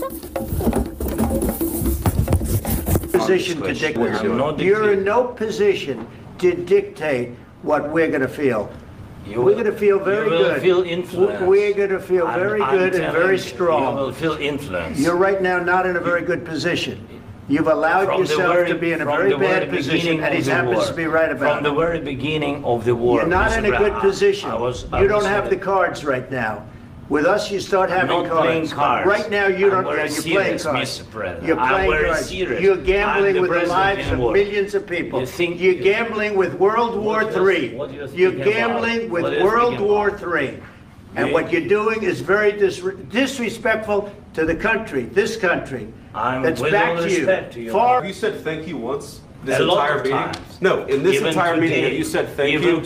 सा? Position to dictate. You're in no position to dictate what we're going to feel. We're going to feel very good. Feel influenced. We're going to feel very good and very strong. You will feel influence. You're right now not in a very good position. You've allowed yourself to be in a very bad position, and he happens to be right about it. From the very beginning of the war. You're not in a good position. You don't have the cards right now. With us, you start having cards. Right now, you don't. You're playing cards. You're playing cards. You're gambling with the lives of millions of people. You're gambling with World War III. You're gambling with World War III. And what you're doing is very disrespectful to the country, this country. That's back to you. Have you said thank you once? This entire meeting? No, in this entire meeting, have you said thank you?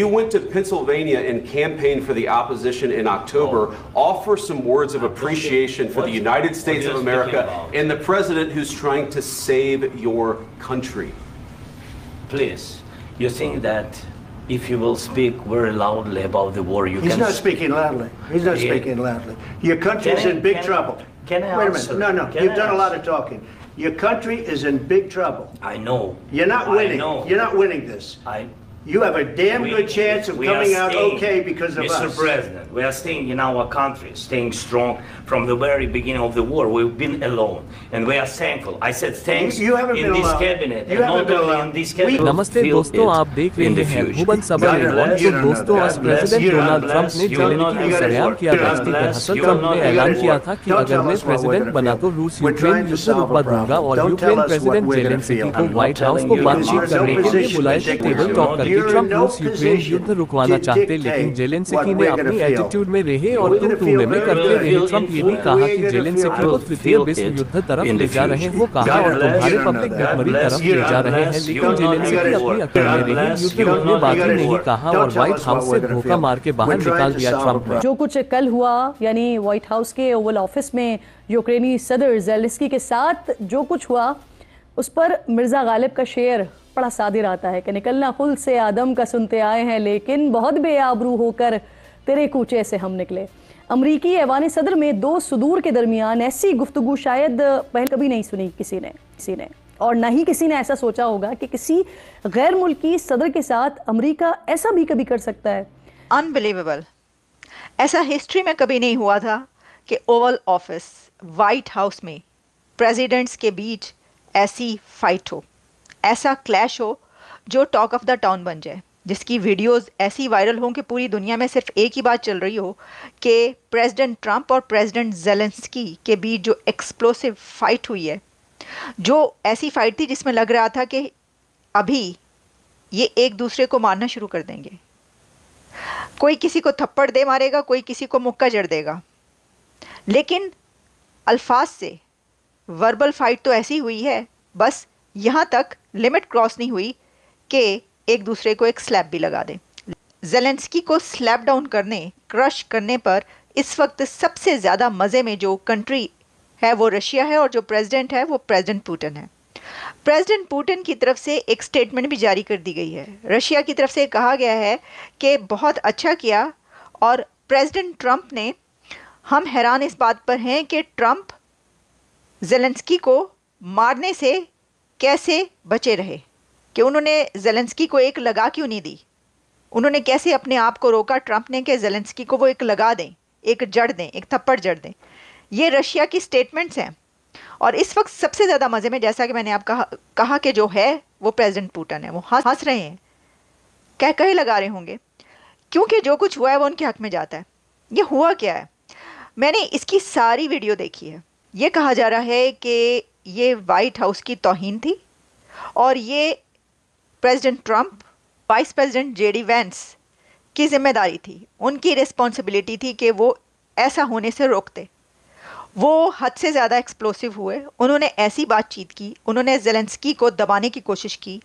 You went to Pennsylvania and campaigned for the opposition in October. Offer some words of appreciation for the United States of America and the president who's trying to save your country. Please, you think that if you will speak very loudly about the war, He's not speaking loudly. He's not speaking loudly. Your country's in big trouble. Can I Wait a minute. No, you've done a lot of talking. Your country is in big trouble. I know. You're not winning. You're not winning this. You have a damn good chance of coming out okay because of us. Mr. President, we are staying in our country, staying strong from the very beginning of the war. We've been alone, and we are thankful. I said thanks in this cabinet, and not only in this cabinet. नमस्ते दोस्तों, आप देख रहे हैं भुवन सभा report. तो दोस्तों, आज प्रेसिडेंट डोनाल्ड ट्रंप ने जेलेंस्की को सरेआम किया। राष्ट्रीय प्रहसन ट्रंप ने ऐलान किया था कि अगर मैं प्रेसिडेंट बना तो रूस यूक्रेन युद्ध रुकवा दूंगा, और यूक्रेन प्रेसिडेंट जेलेंस्की को व्हाइट हाउस को बातचीत करने के लिए बुलाए थे। टेबल टॉक करके ट्रंप रूस यूक्रेन युद्ध रुकवाना चाहते, लेकिन जेलेंस्की ने अपनी एटीट्यूड में रहे और तू-तू में करते रहे। ट्रंप ये भी कहा कि जेलेंस्की को तृतीय विश्व युद्ध तरफ ले जा रहे हैं। वो कहा और तुम्हारे पब्लिक भुखमरी तरफ ले जा रहे हैं, लेकिन जेलेंस्की अपनी अकड़ में रहे। युद्ध रुकने बाकी नहीं कहा और व्हाइट हाउस से धोखा मार के बाहर निकाल दिया ट्रंप ने। जो कुछ कल हुआ, यानी व्हाइट हाउस के ओवल ऑफिस में यूक्रेनी सदर जेलेंस्की के साथ जो कुछ हुआ, उस पर मिर्जा गालिब का शेर बड़ा सादिर आता है कि निकलना खुल से आदम का सुनते आए हैं, लेकिन बहुत बेआबरू होकर तेरे कूचे से हम निकले। अमरीकी ऐवान सदर में दो सुदूर के दरमियान ऐसी गुफ्तगू शायद पहले कभी नहीं सुनी किसी ने, और न ही किसी ने ऐसा सोचा होगा कि किसी गैर मुल्की सदर के साथ अमरीका ऐसा भी कभी कर सकता है। अनबिलीवेबल। ऐसा हिस्ट्री में कभी नहीं हुआ था कि ओवल ऑफिस, व्हाइट हाउस में प्रेसिडेंट्स के बीच ऐसी फाइट हो, ऐसा क्लैश हो जो टॉक ऑफ द टाउन बन जाए, जिसकी वीडियोस ऐसी वायरल हों कि पूरी दुनिया में सिर्फ एक ही बात चल रही हो कि प्रेसिडेंट ट्रंप और प्रेसिडेंट जेलेंस्की के बीच जो एक्सप्लोसिव फाइट हुई है, जो ऐसी फाइट थी जिसमें लग रहा था कि अभी ये एक दूसरे को मारना शुरू कर देंगे। कोई किसी को थप्पड़ दे मारेगा, कोई किसी को मुक्का जड़ देगा, लेकिन अल्फाज से वर्बल फाइट तो ऐसी हुई है, बस यहाँ तक लिमिट क्रॉस नहीं हुई कि एक दूसरे को एक स्लैप भी लगा दें। जेलेंस्की को स्लैप डाउन करने, क्रश करने पर इस वक्त सबसे ज़्यादा मज़े में जो कंट्री है वो रशिया है, और जो प्रेसिडेंट है वो प्रेसिडेंट पुतिन है। प्रेसिडेंट पुतिन की तरफ से एक स्टेटमेंट भी जारी कर दी गई है। रशिया की तरफ से कहा गया है कि बहुत अच्छा किया, और प्रेसिडेंट ट्रंप ने, हम हैरान इस बात पर हैं कि ट्रंप जेलेंस्की को मारने से कैसे बचे रहे, कि उन्होंने जेलेंस्की को एक लगा क्यों नहीं दी, उन्होंने कैसे अपने आप को रोका ट्रंप ने कि जेलेंस्की को वो एक लगा दें, एक जड़ दें, एक थप्पड़ जड़ दें। ये रशिया की स्टेटमेंट्स हैं, और इस वक्त सबसे ज़्यादा मज़े में, जैसा कि मैंने आप कहा कि जो है वो प्रेसिडेंट पुतिन है। वो हंस रहे हैं, कहे लगा रहे होंगे, क्योंकि जो कुछ हुआ है वो उनके हक में जाता है। ये हुआ क्या है, मैंने इसकी सारी वीडियो देखी है। ये कहा जा रहा है कि ये वाइट हाउस की तौहीन थी, और ये president Trump, vice president JD Vance की जिम्मेदारी थी, उनकी रिस्पॉन्सिबिलिटी थी कि वो ऐसा होने से रोकते। वो हद से ज़्यादा एक्सप्लोसिव हुए, उन्होंने ऐसी बातचीत की, उन्होंने जेलेंस्की को दबाने की कोशिश की,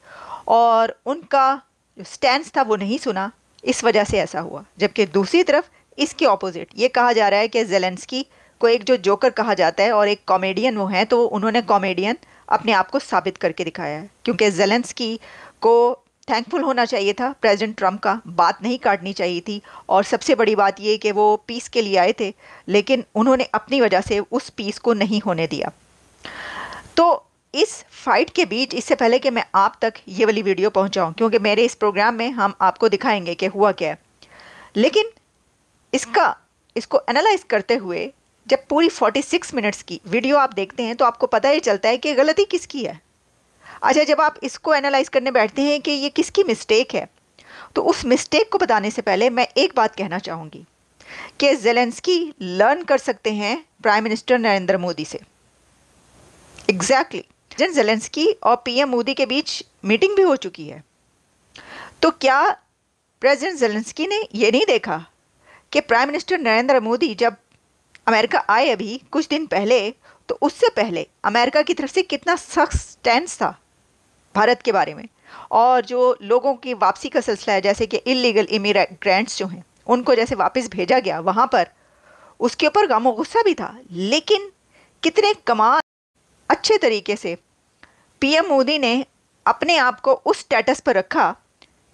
और उनका जो स्टैंड था वो नहीं सुना, इस वजह से ऐसा हुआ। जबकि दूसरी तरफ इसके ऑपोजिट ये कहा जा रहा है कि जेलेंस्की को एक जो जोकर कहा जाता है और एक कॉमेडियन वो हैं, तो उन्होंने कॉमेडियन अपने आप को साबित करके दिखाया है, क्योंकि जेलेंस्की को थैंकफुल होना चाहिए था प्रेसिडेंट ट्रम्प का, बात नहीं काटनी चाहिए थी। और सबसे बड़ी बात ये कि वो पीस के लिए आए थे, लेकिन उन्होंने अपनी वजह से उस पीस को नहीं होने दिया। तो इस फाइट के बीच, इससे पहले कि मैं आप तक ये वाली वीडियो पहुंचाऊं, क्योंकि मेरे इस प्रोग्राम में हम आपको दिखाएंगे कि हुआ क्या है, लेकिन इसको एनालाइज करते हुए जब पूरी 46 मिनट्स की वीडियो आप देखते हैं तो आपको पता ही चलता है कि गलती किसकी है। अच्छा, जब आप इसको एनालाइज करने बैठते हैं कि ये किसकी मिस्टेक है, तो उस मिस्टेक को बताने से पहले मैं एक बात कहना चाहूँगी कि ज़ेलेंस्की लर्न कर सकते हैं प्राइम मिनिस्टर नरेंद्र मोदी से। एग्जैक्टली प्रेसिडेंट ज़ेलेंस्की और पीएम मोदी के बीच मीटिंग भी हो चुकी है। तो क्या प्रेसिडेंट ज़ेलेंस्की ने ये नहीं देखा कि प्राइम मिनिस्टर नरेंद्र मोदी जब अमेरिका आए अभी कुछ दिन पहले, तो उससे पहले अमेरिका की तरफ से कितना सख्त स्टैंड था भारत के बारे में, और जो लोगों की वापसी का सिलसिला है, जैसे कि इलीगल इमिग्रेंट्स जो हैं उनको जैसे वापस भेजा गया, वहाँ पर उसके ऊपर गम और गुस्सा भी था। लेकिन कितने कमाल अच्छे तरीके से पीएम मोदी ने अपने आप को उस स्टेटस पर रखा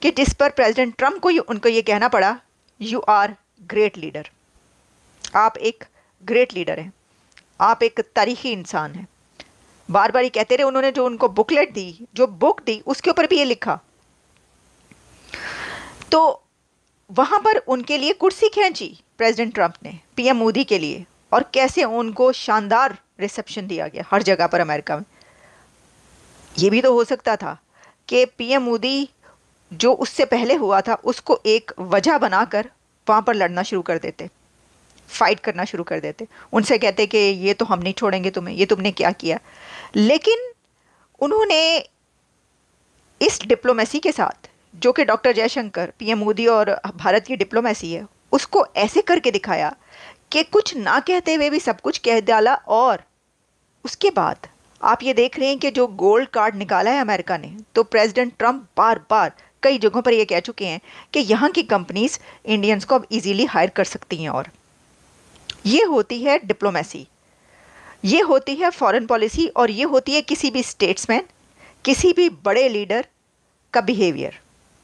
कि जिस पर प्रेसिडेंट ट्रम्प को उनको ये कहना पड़ा, यू आर ग्रेट लीडर, आप एक ग्रेट लीडर हैं, आप एक तारीखी इंसान हैं। बार बार ही कहते रहे। उन्होंने जो उनको बुकलेट दी, जो बुक दी, उसके ऊपर भी ये लिखा। तो वहां पर उनके लिए कुर्सी खींची प्रेसिडेंट ट्रम्प ने पीएम मोदी के लिए, और कैसे उनको शानदार रिसेप्शन दिया गया हर जगह पर अमेरिका में। ये भी तो हो सकता था कि पीएम मोदी जो उससे पहले हुआ था उसको एक वजह बनाकर वहां पर लड़ना शुरू कर देते, फाइट करना शुरू कर देते, उनसे कहते कि ये तो हम नहीं छोड़ेंगे तुम्हें, ये तुमने क्या किया। लेकिन उन्होंने इस डिप्लोमेसी के साथ, जो कि डॉक्टर जयशंकर, पीएम मोदी और भारत की डिप्लोमेसी है, उसको ऐसे करके दिखाया कि कुछ ना कहते हुए भी सब कुछ कह डाला। और उसके बाद आप ये देख रहे हैं कि जो गोल्ड कार्ड निकाला है अमेरिका ने, तो प्रेसिडेंट ट्रम्प बार बार कई जगहों पर ये कह चुके हैं कि यहाँ की कंपनीज इंडियंस को अब इजीली हायर कर सकती हैं। और ये होती है डिप्लोमेसी, ये होती है फॉरेन पॉलिसी, और ये होती है किसी भी स्टेट्समैन, किसी भी बड़े लीडर का बिहेवियर।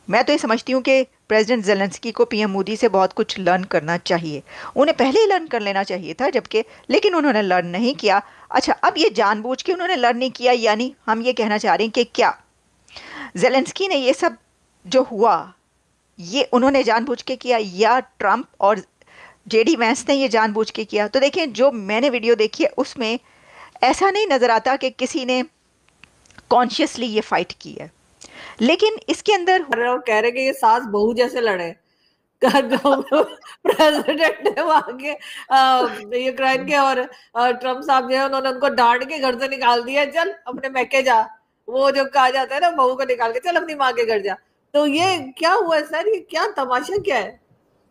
मैं तो ये समझती हूँ कि प्रेसिडेंट ज़ेलेंस्की को पीएम मोदी से बहुत कुछ लर्न करना चाहिए, उन्हें पहले ही लर्न कर लेना चाहिए था जबकि, लेकिन उन्होंने लर्न नहीं किया। अच्छा, अब ये जानबूझ के उन्होंने लर्न नहीं किया, यानी हम ये कहना चाह रहे हैं कि क्या ज़ेलेंस्की ने ये सब जो हुआ ये उन्होंने जानबूझ के किया, या ट्रम्प और जेडी वैंस ने ये जानबूझ के किया? तो देखें, जो मैंने वीडियो देखी है उसमें ऐसा नहीं नज़र आता कि किसी ने कॉन्शियसली ये फाइट की है, लेकिन इसके अंदर कह रहे कि ये सास बहू जैसे लड़े। प्रेसिडेंट ने वहां के यूक्रेन के, और ट्रम्प साहब जो है उन्होंने उनको डांट के घर से निकाल दिया, चल अपने मैके जा, वो जो कहा जाता है ना बहू को निकाल के, चल अपनी माँ के घर जा। तो ये क्या हुआ सर, ये क्या तमाशा क्या है?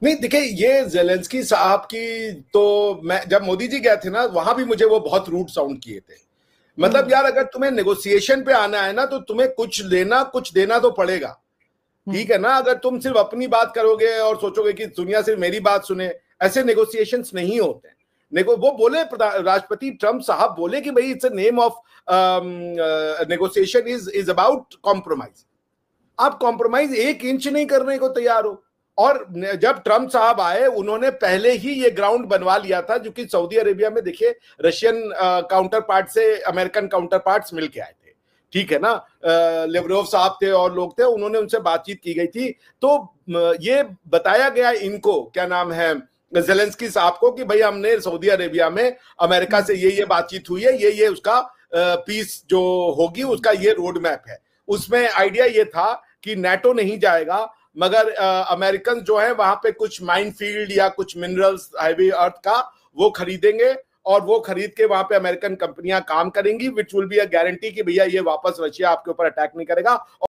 नहीं देखिए, ये ज़ेलेंस्की साहब की, तो मैं जब मोदी जी गए थे ना, वहां भी मुझे वो बहुत रूड साउंड किए थे। मतलब यार, अगर तुम्हें नेगोशिएशन पे आना है ना, तो तुम्हें कुछ लेना कुछ देना तो पड़ेगा, ठीक है ना। अगर तुम सिर्फ अपनी बात करोगे और सोचोगे कि दुनिया सिर्फ मेरी बात सुने, ऐसे नेगोशिएशंस नहीं होते। वो बोले, राष्ट्रपति ट्रम्प साहब बोले कि भाई it's a name of negotiation is about compromise. आप कॉम्प्रोमाइज 1 इंच नहीं करने को तैयार हो। और जब ट्रम्प साहब आए, उन्होंने पहले ही ये ग्राउंड बनवा लिया था, जो कि सऊदी अरेबिया में देखिए रशियन काउंटर पार्ट से अमेरिकन काउंटर पार्ट्स मिल के आए थे, ठीक है ना। लेवरोव साहब थे और लोग थे, उन्होंने उनसे बातचीत की गई थी। तो ये बताया गया इनको, क्या नाम है, ज़ेलेंस्की साहब को, कि भाई हमने सऊदी अरेबिया में अमेरिका से ये बातचीत हुई है, ये उसका पीस जो होगी उसका ये रोड मैप है। उसमें आइडिया ये था कि नेटो नहीं जाएगा, मगर अमेरिकन जो है वहां पे कुछ माइन फील्ड या कुछ मिनरल्स हैवी अर्थ का वो खरीदेंगे, और वो खरीद के वहां पे अमेरिकन कंपनियां काम करेंगी, which will be a guarantee कि भैया ये वापस रशिया आपके ऊपर अटैक नहीं करेगा।